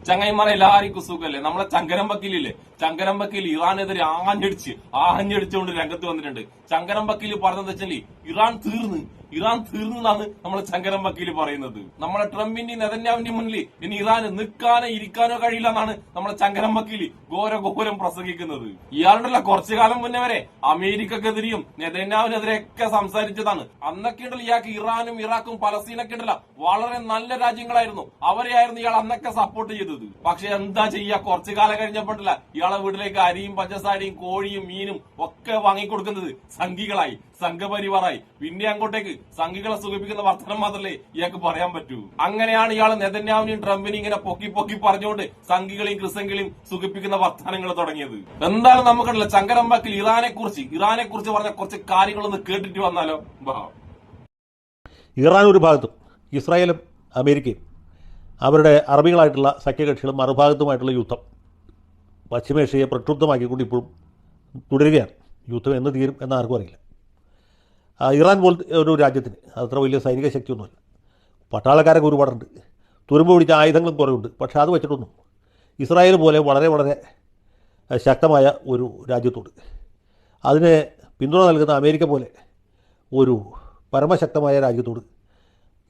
ചങ്ങായിമാരെ എല്ലാവർക്കും സുഖല്ലേ? നമ്മളെ ചങ്കരം വക്കീലില്ലേ, ചങ്കരം വക്കീൽ ഇറാനെതിരെ ആഞ്ഞടിച്ചുകൊണ്ട് രംഗത്ത് വന്നിട്ടുണ്ട്. ചങ്കരം വക്കീൽ പറഞ്ഞത് വെച്ചാൽ ഇറാൻ തീർന്നതാണ് നമ്മളെ ചങ്കരം വക്കീൽ പറയുന്നത്. നമ്മളെ ട്രംപിന്റെയും നെതന്യാഹുവിന്റെയും മുന്നിൽ ഇനി ഇറാന് നിൽക്കാനോ ഇരിക്കാനോ കഴിയില്ല എന്നാണ് നമ്മളെ ചങ്കരം വക്കീൽ ഘോരം പ്രസംഗിക്കുന്നത്. ഇയാളുണ്ടല്ല കുറച്ചു കാലം മുന്നേ വരെ അമേരിക്കക്കെതിരെയും നെതന്യാഹുവിനെതിരെയൊക്കെ സംസാരിച്ചതാണ്. അന്നൊക്കെ ഉണ്ടല്ലോ ഇയാൾക്ക് ഇറാനും ഇറാഖും പലസ്തീനൊക്കെ ഉണ്ടല്ല വളരെ നല്ല രാജ്യങ്ങളായിരുന്നു. അവരെയായിരുന്നു ഇയാൾ അന്നൊക്കെ സപ്പോർട്ട് ചെയ്തത്. പക്ഷെ എന്താ ചെയ്യാ, കുറച്ചു കാലം കഴിഞ്ഞപ്പോഴല്ല ഇയാളെ വീട്ടിലേക്ക് അരിയും പഞ്ചസാരയും കോഴിയും മീനും ഒക്കെ വാങ്ങിക്കൊടുക്കുന്നത് സംഘികളായി, സംഘപരിവാറായി. പിന്നെ അങ്ങോട്ടേക്ക് സംഘികളെ സുഖിപ്പിക്കുന്ന വർത്തമാനം മാത്രമല്ലേ ഇയാൾക്ക് പറയാൻ പറ്റൂ. അങ്ങനെയാണ് ഇയാൾ നെതന്യാഹുവിനെയും ട്രംപിനെയും ഇങ്ങനെ പൊക്കി പറഞ്ഞുകൊണ്ട് സംഘികളെയും ക്രിസംഗികളെയും സുഖിപ്പിക്കുന്ന വർത്തമാനങ്ങൾ തുടങ്ങിയത്. എന്തായാലും നമുക്കുണ്ടല്ലോ ചങ്കരം വക്കീൽ ഇറാനെ കുറിച്ച് പറഞ്ഞ കുറച്ച് കാര്യങ്ങളൊന്ന് കേട്ടിട്ട് വന്നാലോ. ഇറാൻ ഒരു ഭാഗത്തും ഇസ്രായേലും അമേരിക്കയും അവരുടെ അറബികളായിട്ടുള്ള സഖ്യകക്ഷികളും മറുഭാഗത്തുമായിട്ടുള്ള യുദ്ധം പശ്ചിമേഷ്യയെ പ്രക്ഷുബ്ധമാക്കിക്കൊണ്ട് ഇപ്പോഴും തുടരുകയാണ്. യുദ്ധം എന്ന് തീരും എന്ന് ആർക്കും അറിയില്ല. ഇറാൻ പോലത്തെ ഒരു രാജ്യത്തിന് അത്ര വലിയ സൈനിക ശക്തിയൊന്നുമില്ല. പട്ടാളക്കാരൊക്കെ ഒരുപാടുണ്ട്, തുരുമ്പ് പിടിച്ച ആയുധങ്ങളും കുറവുണ്ട്. പക്ഷേ അത് വെച്ചിട്ടൊന്നും ഇസ്രായേൽ പോലെ വളരെ ശക്തമായ ഒരു രാജ്യത്തോട്, അതിന് പിന്തുണ നൽകുന്ന അമേരിക്ക പോലെ ഒരു പരമശക്തമായ രാജ്യത്തോട്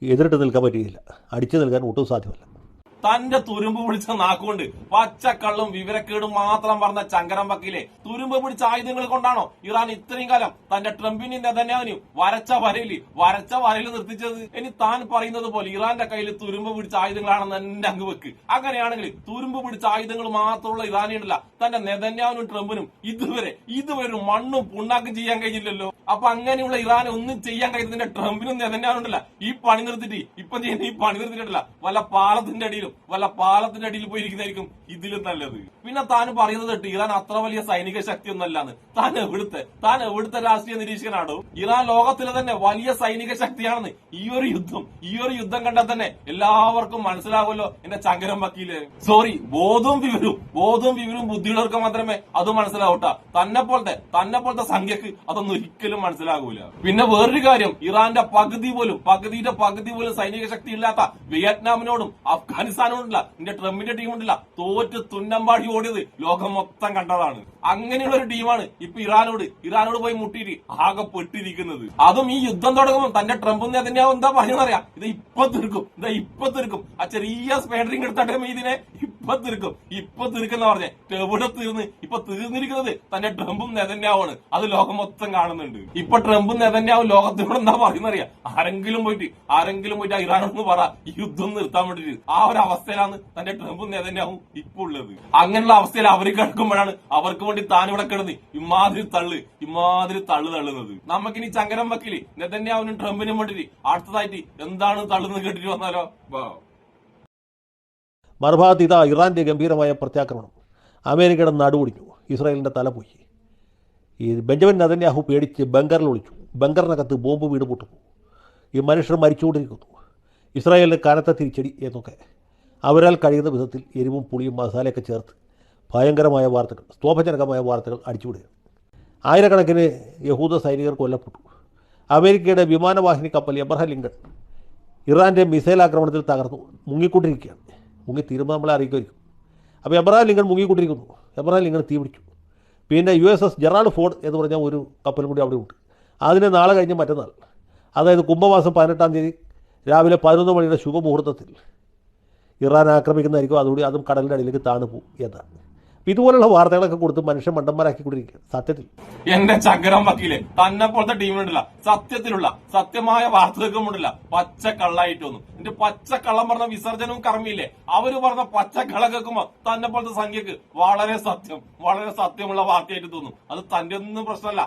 എതിരിട്ട് നിൽക്കാൻ പറ്റുകയില്ല. അടിച്ചു നിൽക്കാൻ ഒട്ടും സാധ്യമല്ല. തന്റെ തുരുമ്പ് പിടിച്ച നാക്കുകൊണ്ട് പച്ചക്കള്ളും വിവരക്കേടും മാത്രം പറഞ്ഞ ചങ്കരം വക്കീലെ, തുരുമ്പ് പിടിച്ച ആയുധങ്ങൾ കൊണ്ടാണോ ഇറാൻ ഇത്രയും കാലം തന്റെ ട്രംപിനെയും നെതന്യാഹുവിനെയും വരച്ച വരയിൽ നിർത്തിച്ചത്? ഇനി താൻ പറയുന്നത് പോലെ ഇറാന്റെ കയ്യിൽ തുരുമ്പ് പിടിച്ച ആയുധങ്ങളാണെന്ന് എന്റെ അങ്ങ് വെക്ക്. അങ്ങനെയാണെങ്കിൽ തുരുമ്പ് പിടിച്ച ആയുധങ്ങൾ മാത്രമുള്ള ഇറാനിയല്ല തന്റെ നെതന്യാഹുവിനും ട്രംപിനും ഇതുവരെ ഒരു മണ്ണും പുണ്ണാക്കും ചെയ്യാൻ കഴിഞ്ഞില്ലല്ലോ. അപ്പൊ അങ്ങനെയുള്ള ഇറാനെ ഒന്നും ചെയ്യാൻ കഴിയുന്നതിന്റെ ട്രംപിനും നെതന്യാഹുവിനുണ്ടല്ല ഈ പണി നിർത്തിയിട്ട് ഇപ്പം ചെയ്യുന്ന ഈ പണി നിർത്തിയിട്ടില്ല വല്ല പാലത്തിന്റെ അടിയിൽ പോയിരിക്കുന്നതായിരിക്കും ഇതിലും നല്ലത്. പിന്നെ താൻ പറയുന്നത് കേട്ട് ഇറാൻ അത്ര വലിയ സൈനിക ശക്തി ഒന്നല്ലാന്ന്. താൻ എവിടുത്തെ രാഷ്ട്രീയ നിരീക്ഷകനാണോ? ഇറാൻ ലോകത്തിലെ തന്നെ വലിയ സൈനിക ശക്തിയാണെന്ന് ഈ ഒരു യുദ്ധം കണ്ടാൽ തന്നെ എല്ലാവർക്കും മനസ്സിലാവുമല്ലോ എന്റെ ചങ്കരം വക്കീല്. സോറി, ബോധവും വിവരവും ബുദ്ധിയുള്ളവർക്ക് മാത്രമേ അത് മനസ്സിലാവൂട്ടാ. തന്നെ പോലത്തെ സംഖ്യക്ക് അതൊന്നും ഒരിക്കലും മനസ്സിലാകൂല. പിന്നെ വേറൊരു കാര്യം, ഇറാന്റെ പകുതിയുടെ പകുതി പോലും സൈനിക ശക്തി ഇല്ലാത്ത വിയറ്റ്നാമിനോടും അഫ്ഗാനിസ്ഥാനോടുള്ള എന്റെ ട്രംപിന്റെ ടീമുണ്ടല്ല തോറ്റ് തുന്നമ്പാടി ഓടിയത് ലോകം മൊത്തം കണ്ടതാണ്. അങ്ങനെയുള്ള ഒരു ടീമാണ് ഇപ്പൊ ഇറാനോട് പോയി മുട്ടിയിട്ട് ആകെ പെട്ടിരിക്കുന്നത്. അതും ഈ യുദ്ധം തുടങ്ങുമ്പോൾ തന്റെ ട്രംപും നെതന്യാഹുവും എന്താ പറഞ്ഞറിയാം, ഇത് ഇപ്പൊ തീർക്കും ആ ചെറിയ സ്പേഡറിംഗ് എടുത്ത ഇതിനെ ഇപ്പൊ തീർക്കുന്ന പറഞ്ഞേ. എവിടെ ഇപ്പൊ തീർന്നിരിക്കുന്നത് തന്റെ ട്രംപും നെതന്യാഹുവാണ്. അത് ലോകം മൊത്തം കാണുന്നുണ്ട്. ഇപ്പൊ ട്രംപും നെതന്യാഹുവും ലോകത്തിനോട് എന്താ പറയുന്നറിയാം, ആരെങ്കിലും പോയിട്ട് ഇറാനോട് പറ ഈ യുദ്ധം നിർത്താൻ വേണ്ടിട്ട്. ആ ഒരു അവസ്ഥയിലാണ് തന്റെ ട്രംപും നെതന്യാഹുവും ഇപ്പൊ ഉള്ളത്. അങ്ങനെയുള്ള അവസ്ഥയിൽ അവർ കിടക്കുമ്പോഴാണ് അവർക്ക് വേണ്ടി താൻ ഇവിടെ കിടന്ന് ഇമാതിരി തള്ളു തള്ളുന്നത്. നമുക്കിനി ചങ്കരം വക്കീല് നെതന്യാഹുവിനും ട്രംപിനും വേണ്ടിട്ട് അടുത്തതായിട്ട് എന്താണ് തള്ളുന്നത് കേട്ടിട്ട് വന്നാലോ. മറുഭാഗത്ത് ഇതാ ഇറാന്റെ ഗംഭീരമായ പ്രത്യാക്രമണം. അമേരിക്കയുടെ നടുവൊടിഞ്ഞു, ഇസ്രായേലിന്റെ തല പോയി. ഈ ബെഞ്ചമിൻ നെതന്യാഹു പേടിച്ച് ബങ്കറിൽ ഒളിച്ചു. ബങ്കറിനകത്ത് ബോംബ് വീട് പൊട്ടുന്നു. ഈ മനുഷ്യർ മരിച്ചുകൊണ്ടിരിക്കുന്നു. ഇസ്രായേലിന് കനത്ത തിരിച്ചടി എന്നൊക്കെ അവരാൽ കഴിയുന്ന വിധത്തിൽ എരിവും പുളിയും മസാലയൊക്കെ ചേർത്ത് ഭയങ്കരമായ വാർത്തകൾ, സ്തോഭജനകമായ വാർത്തകൾ അടിച്ചുവിടുക. ആയിരക്കണക്കിന് യഹൂദ സൈനികർ കൊല്ലപ്പെട്ടു. അമേരിക്കയുടെ വിമാനവാഹിനി കപ്പൽ എബ്രഹാം ലിങ്കൺ ഇറാൻ്റെ മിസൈൽ ആക്രമണത്തിൽ തകർന്നു മുങ്ങിക്കൊണ്ടിരിക്കുകയാണ്. മുങ്ങിത്തീരുമ്പോൾ നമ്മളെ അറിയിക്കുമായിരിക്കും. അപ്പോൾ എബ്രഹാം ലിങ്കൺ മുങ്ങിക്കൊണ്ടിരിക്കുന്നു. എബ്രഹാം ലിങ്കൺ തീ പിടിച്ചു. പിന്നെ USS ജെറാൾഡ് ഫോർഡ് എന്ന് പറഞ്ഞ ഒരു കപ്പലും കൂടി അവിടെ ഉണ്ട്. അതിന് നാളെ കഴിഞ്ഞ് മറ്റന്നാൾ, അതായത് കുംഭമാസം 18-ാം തീയതി രാവിലെ 11 മണിയുടെ ശുഭമുഹൂർത്തത്തിൽ ഇറാൻ ആക്രമിക്കുന്നതായിരിക്കും. അതും കടലിൻ്റെ അടിയിലേക്ക് താണു പോകും എന്നാണ്. ഇതുപോലുള്ള വാർത്തകളൊക്കെ കൊടുത്ത് മനുഷ്യൻ മണ്ടന്മാരാക്കിക്കൊണ്ടിരിക്കുക. സത്യത്തിൽ എന്റെ ചങ്കരം വക്കീലെ, തന്നെ പോലത്തെ ടീമിനുണ്ടല്ല സത്യമായ വാർത്തകൾക്കുമുണ്ടല്ല പച്ചക്കള്ളായിട്ടൊന്നും. എന്റെ പച്ചക്കള്ളം പറഞ്ഞ വിസർജനവും കർമ്മിയില്ലേ, അവര് പറഞ്ഞ പച്ചക്കള്ള കേൾക്കുമ്പോ തന്നെ പോലത്തെ സംഖ്യക്ക് വളരെ സത്യമുള്ള വാർത്തയായിട്ട് തോന്നും. അത് തന്റെ ഒന്നും പ്രശ്നമല്ല,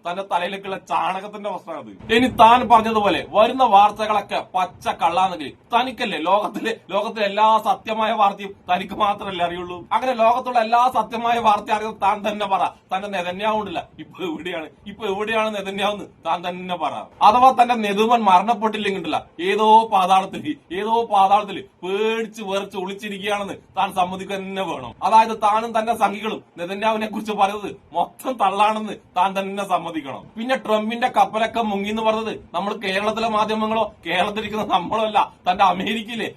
തന്റെ തലയിലേക്കുള്ള ചാണകത്തിന്റെ പ്രശ്നമാണ്. ഇനി താൻ പറഞ്ഞതുപോലെ വരുന്ന വാർത്തകളൊക്കെ പച്ചക്കള്ളാണെങ്കിൽ തനിക്കല്ലേ ലോകത്തിലെ എല്ലാ സത്യമായ വാർത്തയും തനിക്ക് മാത്രമല്ലേ അറിയുള്ളൂ. അങ്ങനെ ലോകത്തുള്ള എല്ലാ സത്യമായ വാർത്ത അറിയുന്നത് താൻ തന്നെ പറ. തന്റെ നെതന്യാവുണ്ടല്ല ഇപ്പൊ എവിടെയാണ് നെതന്യാവെന്ന് താൻ തന്നെ പറ. അഥവാ തന്റെ നെതുമൻ മരണപ്പെട്ടില്ലെങ്കിണ്ടല്ല ഏതോ പാതാളത്തിൽ പേടിച്ച് വേർച്ച് ഒളിച്ചിരിക്കുകയാണെന്ന് താൻ സമ്മതിക്കുക തന്നെ വേണം. അതായത് താനും തന്റെ സംഘികളും നെതന്യാവിനെ കുറിച്ച് പറയുന്നത് മൊത്തം തള്ളാണെന്ന് താൻ തന്നെ സമ്മതിക്കണം. പിന്നെ ട്രംപിന്റെ കപ്പലൊക്കെ മുങ്ങി എന്ന് പറഞ്ഞത് നമ്മൾ കേരളത്തിലെ മാധ്യമങ്ങളോ കേരളത്തിലിരിക്കുന്ന നമ്മളോ അല്ല, തന്റെ അമേരിക്കയിലെ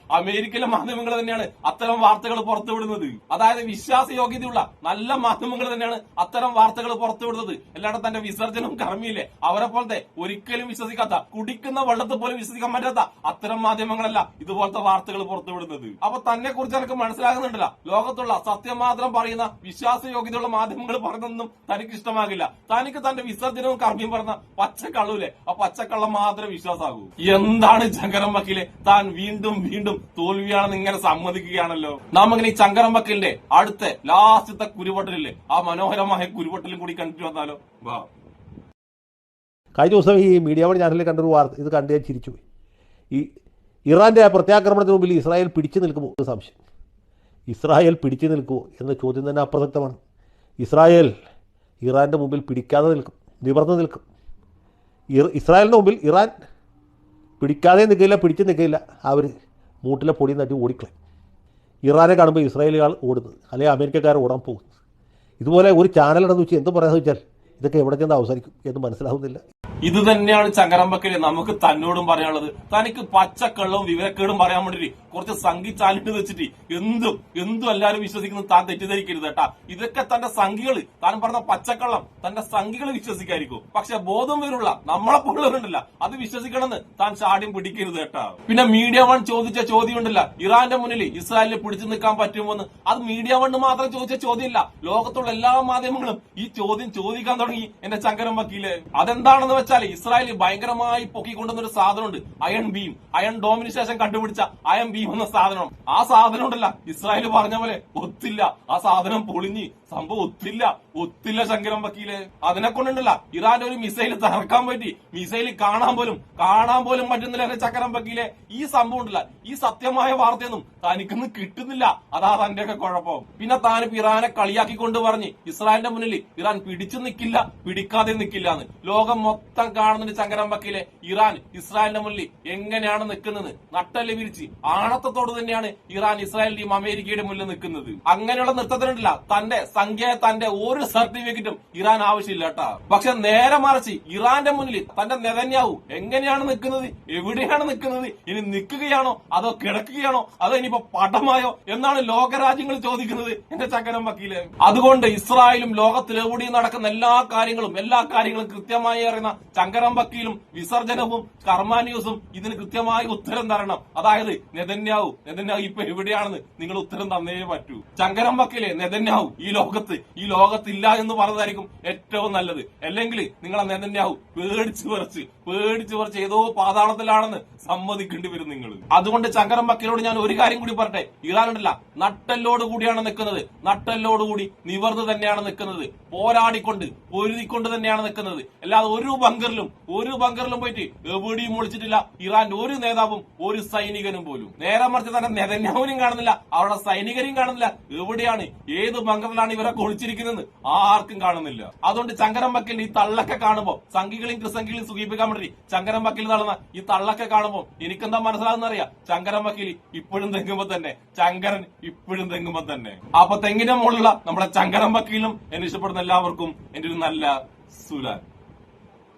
മാധ്യമങ്ങൾ തന്നെയാണ് അത്തരം വാർത്തകൾ പുറത്തുവിടുന്നത്. അതായത് വിശ്വാസയോഗ്യതയുള്ള നല്ല മാധ്യമങ്ങൾ തന്നെയാണ് അത്തരം വാർത്തകൾ പുറത്തുവിടുന്നത്. അല്ലാതെ തന്റെ വിസർജനവും കർമ്മിയില്ലേ അവരെ പോലത്തെ ഒരിക്കലും വിശ്വസിക്കാത്ത, കുടിക്കുന്ന വെള്ളത്തിൽ പോലും വിശ്വസിക്കാൻ പറ്റാത്ത അത്തരം മാധ്യമങ്ങളല്ല ഇതുപോലത്തെ വാർത്തകൾ പുറത്തുവിടുന്നത്. അപ്പൊ തന്നെ കുറിച്ച് എനിക്ക് മനസ്സിലാകുന്നുണ്ടല്ല, ലോകത്തുള്ള സത്യം മാത്രം പറയുന്ന വിശ്വാസയോഗ്യതയുള്ള മാധ്യമങ്ങൾ പറഞ്ഞതൊന്നും തനിക്ക് ഇഷ്ടമാകില്ല. തനിക്ക് തന്റെ വിസർജനവും കർമ്മിയും പറഞ്ഞ പച്ചക്കള്ളൂലെ, ആ പച്ചക്കള്ളം മാത്രമേ വിശ്വാസമാകൂ. എന്താണ് ചങ്കരം വക്കീലെ, താൻ വീണ്ടും തോൽവിയാണെന്ന് ഇങ്ങനെ സമ്മതിക്കുകയാണല്ലോ. നാം അങ്ങനെ ഈ ചങ്കരം വക്കീലിന്റെ അടുത്ത ലാസ്റ്റത്തെ കുരുപൊട്ടലില്ലേ, ആ മനോഹരമായ കുരുപൊട്ടലും കൂടി കണ്ടിട്ട് വന്നാലോ. വാ. കഴിഞ്ഞ ദിവസം ഈ മീഡിയ വൺ ചാനലിൽ കണ്ടൊരു വാർത്ത ഇത് കണ്ട് ഞാൻ ചിരിച്ചുപോയി. ഈ ഇറാന്റെ പ്രത്യാക്രമണത്തിന് മുമ്പിൽ ഇസ്രായേൽ പിടിച്ചു നിൽക്കുമോ എന്ന് സംശയം. ഇസ്രായേൽ പിടിച്ചു നിൽക്കുമോ എന്ന ചോദ്യം തന്നെ അപ്രസക്തമാണ്. ഇസ്രായേൽ ഇറാന്റെ മുമ്പിൽ പിടിക്കാതെ നിൽക്കും, നിവർന്നു നിൽക്കും. ഇസ്രായേലിന്റെ മുമ്പിൽ ഇറാൻ പിടിക്കാതെ നിൽക്കില്ല, പിടിച്ചു നിൽക്കില്ല. അവർ മൂട്ടിലെ പൊടി നട്ടി ഓടിക്കളയും. ഇറാനെ കാണുമ്പോൾ ഇസ്രായേലുകാർ ഓടുന്നത്, അല്ലെങ്കിൽ അമേരിക്കക്കാർ ഓടാൻ പോകുന്നത്. ഇതുപോലെ ഒരു ചാനലുണ്ടെന്ന് വെച്ചാൽ എന്ത് പറയാന്ന് വെച്ചാൽ ഇതൊക്കെ എവിടെ ചെന്ന് അവസാനിക്കും എന്ന് മനസ്സിലാവുന്നില്ല. ഇത് തന്നെയാണ് ചങ്കരം വക്കീലെ നമുക്ക് തന്നോടും പറയാനുള്ളത്. തനിക്ക് പച്ചക്കള്ളവും വിവരക്കേടും പറയാൻ വേണ്ടി കുറച്ച് സംഘിച്ചാലിട്ട് വെച്ചിട്ട് എന്തും എല്ലാവരും വിശ്വസിക്കുന്നത് താൻ തെറ്റിദ്ധരിക്കരുത് കേട്ടാ. ഇതൊക്കെ തന്റെ സംഘികൾ, താൻ പറഞ്ഞ പച്ചക്കള്ളം തന്റെ സംഘികൾ വിശ്വസിക്കായിരിക്കും. പക്ഷെ ബോധം വരുള്ള നമ്മളെ പോലുള്ളവരുണ്ടല്ല, അത് വിശ്വസിക്കണമെന്ന് താൻ ചാടിയും പിടിക്കരുത് കേട്ടാ. പിന്നെ മീഡിയ വൺ ചോദിച്ച ചോദ്യം ഉണ്ടല്ല, ഇറാന്റെ മുന്നിൽ ഇസ്രായേലിന് പിടിച്ചു നിൽക്കാൻ പറ്റുമോന്ന്. അത് മീഡിയ വൺ മാത്രം ചോദിച്ച ചോദ്യമല്ല, ലോകത്തുള്ള എല്ലാ മാധ്യമങ്ങളും ഈ ചോദ്യം ചോദിക്കാൻ തുടങ്ങി എന്റെ ചങ്കരം വക്കീലെ. അതെന്താണെന്ന് വെച്ചാൽ ഇസ്രായേൽ ഭയങ്കരമായി പൊക്കിക്കൊണ്ടുവന്ന ഒരു സാധനമുണ്ട്, അയൺ ഡോമിന് ശേഷം കണ്ടുപിടിച്ച അയൺ ബീം എന്ന സാധനം. ആ സാധനം ഉണ്ടല്ല, ഇസ്രായേൽ പറഞ്ഞ പോലെ ഒത്തില്ല, ആ സാധനം പൊളിഞ്ഞ് സംഭവം ഒത്തില്ല ശങ്കരം വക്കീലെ. അതിനെ കൊണ്ടുണ്ടല്ല ഇറാന്റെ ഒരു മിസൈൽ തകർക്കാൻ പറ്റി, മിസൈൽ കാണാൻ പോലും പറ്റുന്നില്ല ചക്കരം വക്കീലെ. ഈ സംഭവം ഉണ്ടല്ല, ഈ സത്യമായ വാർത്തയൊന്നും തനിക്കൊന്നും കിട്ടുന്നില്ല, അതാ തന്റെയൊക്കെ കുഴപ്പം. പിന്നെ താനിപ്പോ ഇറാനെ കളിയാക്കിക്കൊണ്ട് പറഞ്ഞ് ഇസ്രായേലിന്റെ മുന്നിൽ ഇറാൻ പിടിച്ചു നിൽക്കില്ല, പിടിക്കാതെ നിൽക്കില്ല എന്ന് ലോകം മൊത്തം കാണുന്നുണ്ട് ചങ്കരം വക്കീലെ. ഇറാൻ ഇസ്രായേലിന്റെ മുന്നിൽ എങ്ങനെയാണ് നിൽക്കുന്നത്, നട്ടല് വിരിച്ച് ആണത്തോട് തന്നെയാണ് ഇറാൻ ഇസ്രായേലിന്റെയും അമേരിക്കയുടെ മുന്നിൽ നിൽക്കുന്നത്. അങ്ങനെയുള്ള നൃത്തത്തിനുണ്ടല്ല തന്റെ ഒരു സർട്ടിഫിക്കറ്റും ഇറാൻ ആവശ്യമില്ല കേട്ടാ. പക്ഷെ നേരെ മറിച്ച് ഇറാന്റെ മുന്നിൽ തന്റെ നെതന്യാഹു എങ്ങനെയാണ് നിൽക്കുന്നത്, എവിടെയാണ് നിൽക്കുന്നത്, ഇനി നിൽക്കുകയാണോ അതോ കിടക്കുകയാണോ അതോ ഇനിയിപ്പോ പടമായോ എന്നാണ് ലോകരാജ്യങ്ങൾ ചോദിക്കുന്നത് എന്റെ ചക്കരം വക്കീലെ. അതുകൊണ്ട് ഇസ്രായേലും ലോകത്തിലെവിടെയും നടക്കുന്ന എല്ലാ കാര്യങ്ങളും കൃത്യമായി അറിയുന്ന ചങ്കരം വക്കീലും വിസർജനവും കർമാന്യൂസും ഇതിന് കൃത്യമായി ഉത്തരം തരണം. അതായത് നെതന്യാഹു ഇപ്പൊ എവിടെയാണെന്ന് നിങ്ങൾ ഉത്തരം തന്നേ പറ്റൂ. ചങ്കരം വക്കീലെ, നെതന്യാഹു ഈ ലോകത്തില്ല എന്ന് പറഞ്ഞതായിരിക്കും ഏറ്റവും നല്ലത്. അല്ലെങ്കിൽ നിങ്ങളെ നെതന്യാഹു പേടിച്ചു പറിച്ച് ഏതോ പാതാളത്തിലാണെന്ന് സമ്മതിക്കേണ്ടി വരും നിങ്ങൾ. അതുകൊണ്ട് ചങ്കരം വക്കീലോട് ഞാൻ ഒരു കാര്യം കൂടി പറട്ടെ, ഇറാനുണ്ടല്ല നട്ടല്ലോട് കൂടിയാണ് നിൽക്കുന്നത്, നട്ടല്ലോടുകൂടി നിവർന്ന് തന്നെയാണ് നിൽക്കുന്നത്, പോരാടിക്കൊണ്ട് പൊരുതിക്കൊണ്ട് തന്നെയാണ് നിൽക്കുന്നത്. അല്ലാതെ ഒരു ബങ്കറിലും പോയിട്ട് എവിടെയും ഒളിച്ചിട്ടില്ല ഇറാന്റെ ഒരു നേതാവും ഒരു സൈനികനും പോലും. നേരെ മറിച്ച് തന്നെ നെതന്യാഹുവിനും കാണുന്നില്ല, അവരുടെ സൈനികരെയും കാണുന്നില്ല. എവിടെയാണ് ഏത് ബങ്കറിലാണ് ഇവരൊക്കെ ഒളിച്ചിരിക്കുന്നത് ആർക്കും കാണുന്നില്ല. അതുകൊണ്ട് ചങ്കരം വക്കീലിന്റെ ഈ തള്ളൊക്കെ കാണുമ്പോ സംഘികളെയും ക്രിസംഘികളെയും സുഖിപ്പിക്കാൻ വേണ്ടി ചങ്കരം വക്കീൽ നടന്ന ഈ തള്ളൊക്കെ കാണുമ്പോ എനിക്കെന്താ മനസ്സിലാകുന്ന അറിയാം, ചങ്കരം വക്കീൽ ഇപ്പോഴും തെങ്ങുമ്പോ തന്നെ, ചങ്കരൻ ഇപ്പോഴും തെങ്ങുമ്പോ തന്നെ. അപ്പൊ തെങ്ങിന്റെ മുകളിലുള്ള നമ്മുടെ ചങ്കരം വക്കീലും എന്നെ ഇഷ്ടപ്പെടുന്ന എല്ലാവർക്കും എന്റെ ഒരു നല്ല സുലാൻ.